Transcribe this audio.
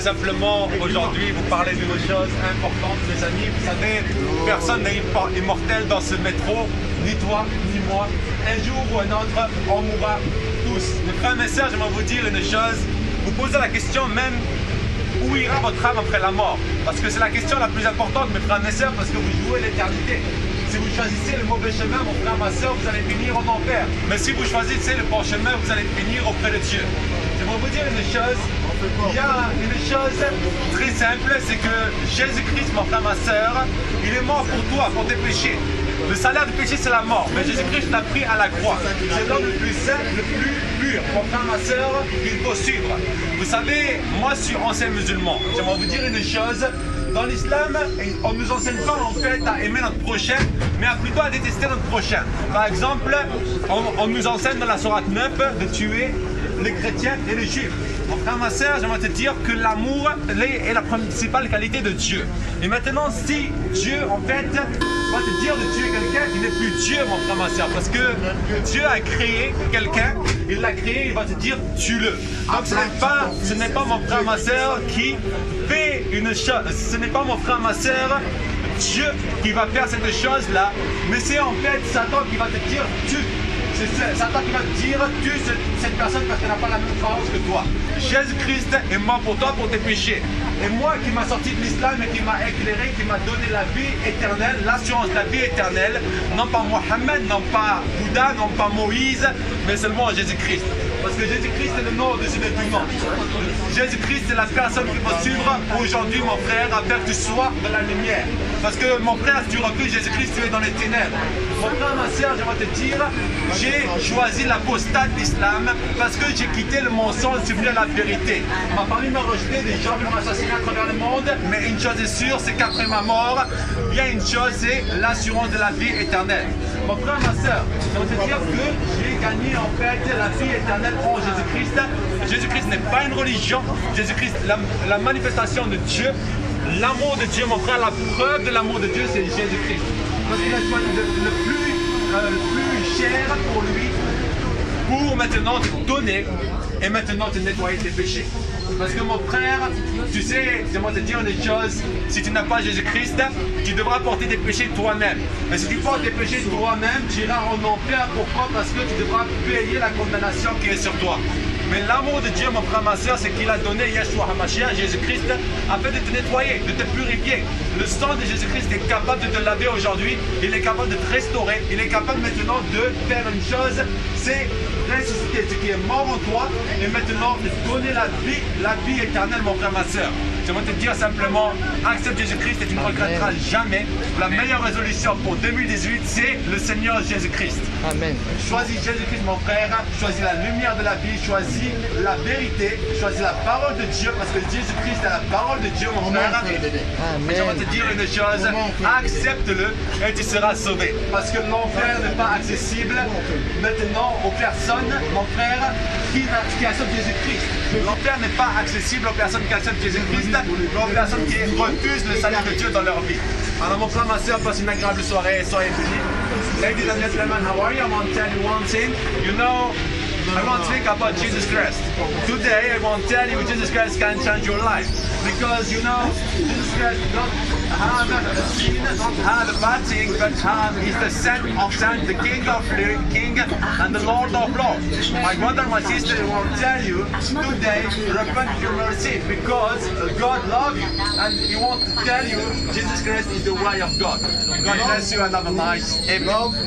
simplement aujourd'hui vous parler d'une chose importante, mes amis. Vous savez, personne n'est immortel dans ce métro, ni toi, ni moi. Un jour ou un autre, on mourra tous. Mes frères et mes sœurs, j'aimerais vous dire une chose. Vous posez la question même, où ira votre âme après la mort? Parce que c'est la question la plus importante, mes frères et mes sœurs, parce que vous jouez l'éternité. Si vous choisissez le mauvais chemin, mon frère, ma soeur, vous allez finir en enfer. Mais si vous choisissez le bon chemin, vous allez finir auprès de Dieu. Je vais vous dire une chose. Il y a une chose très simple, c'est que Jésus-Christ, mon frère, ma soeur, il est mort pour toi, pour tes péchés. Le salaire du péché, c'est la mort. Mais Jésus-Christ l'a pris à la croix. C'est l'homme le plus saint, le plus pur. Mon frère, ma soeur, il faut suivre. Vous savez, moi, je suis ancien musulman. J'aimerais vous dire une chose. Dans l'islam, on ne nous enseigne pas en fait à aimer notre prochain, mais à plutôt à détester notre prochain. Par exemple, on nous enseigne dans la sourate 9 de tuer les chrétiens et les juifs. Mon frère, ma soeur, j'aimerais te dire que l'amour est la principale qualité de Dieu. Et maintenant, si Dieu, en fait, va te dire de tuer quelqu'un, il n'est plus Dieu, mon frère, ma soeur. Parce que Dieu a créé quelqu'un, il l'a créé, il va te dire tue-le. Donc ce n'est pas mon frère, ma soeur, qui fait une chose. Ce n'est pas mon frère, ma soeur, Dieu qui va faire cette chose-là. Mais c'est en fait Satan qui va te dire tue. C'est Satan qui va te dire tue cette personne parce qu'elle n'a pas la même croyance que toi. Jésus-Christ est mort pour toi, pour tes péchés. Et moi qui m'a sorti de l'islam et qui m'a éclairé, qui m'a donné la vie éternelle, l'assurance de la vie éternelle, non pas Mohammed, non pas Bouddha, non pas Moïse, mais seulement Jésus-Christ. Parce que Jésus-Christ est le nom au-dessus de tout le monde. Jésus-Christ est la personne qu'il faut suivre aujourd'hui, mon frère, afin que tu sois dans la lumière. Parce que mon frère, si tu refuses Jésus-Christ, tu es dans les ténèbres. Mon frère, ma soeur, je vais te dire, j'ai choisi l'apostat de l'islam parce que j'ai quitté le mensonge, je suis venu à la vérité. Ma famille m'a rejeté, des gens m'ont assassiné à travers le monde, mais une chose est sûre, c'est qu'après ma mort, il y a une chose, c'est l'assurance de la vie éternelle. Mon frère, ma soeur, je vais te dire que j'ai gagné en fait la vie éternelle en Jésus-Christ. Jésus-Christ n'est pas une religion, Jésus-Christ, la manifestation de Dieu, l'amour de Dieu, mon frère, la preuve de l'amour de Dieu, c'est Jésus-Christ. Parce qu'il a choisi le plus cher pour lui, pour maintenant te donner et maintenant te nettoyer tes péchés. Parce que mon frère, tu sais, j'aimerais te dire une chose, si tu n'as pas Jésus-Christ, tu devras porter tes péchés toi-même. Mais si tu portes tes péchés toi-même, tu iras en enfer. Pourquoi? Parce que tu devras payer la condamnation qui est sur toi. Mais l'amour de Dieu, mon frère, ma soeur, c'est qu'il a donné Yeshua HaMashiach, Jésus-Christ, afin de te nettoyer, de te purifier. Le sang de Jésus-Christ est capable de te laver aujourd'hui, il est capable de te restaurer, il est capable maintenant de faire une chose, c'est ressusciter ce qui est mort en toi et maintenant de donner la vie éternelle, mon frère, ma soeur. Je vais te dire simplement, accepte Jésus-Christ et tu ne regretteras jamais. La meilleure résolution pour 2018, c'est le Seigneur Jésus-Christ. Amen. Choisis Jésus-Christ, mon frère, choisis la lumière de la vie, choisis la vérité, choisis la parole de Dieu, parce que Jésus-Christ est la parole de Dieu, mon frère. Amen. Je vais te dire une chose, accepte-le et tu seras sauvé. Parce que l'enfer n'est pas accessible maintenant aux personnes, mon frère, qui acceptent Jésus-Christ. L'enfer n'est pas accessible aux personnes qui acceptent Jésus-Christ, mais aux personnes qui refusent le salut de Dieu dans leur vie. Alors mon frère, ma soeur, passe une agréable soirée, soyez bénis. Ladies and gentlemen, how are you? I want to tell you one thing. You know, I want to speak about Jesus Christ. Today I want to tell you Jesus Christ can change your life. Because you know, Jesus Christ don't have a sin, don't have a bad thing, but he's the Son of Son, the King of King and the Lord of Lords. My brother, my sister, I want to tell you, today repent from your sin because God loves you and He wants to tell you Jesus Christ is the way of God. God bless you and have a nice evening.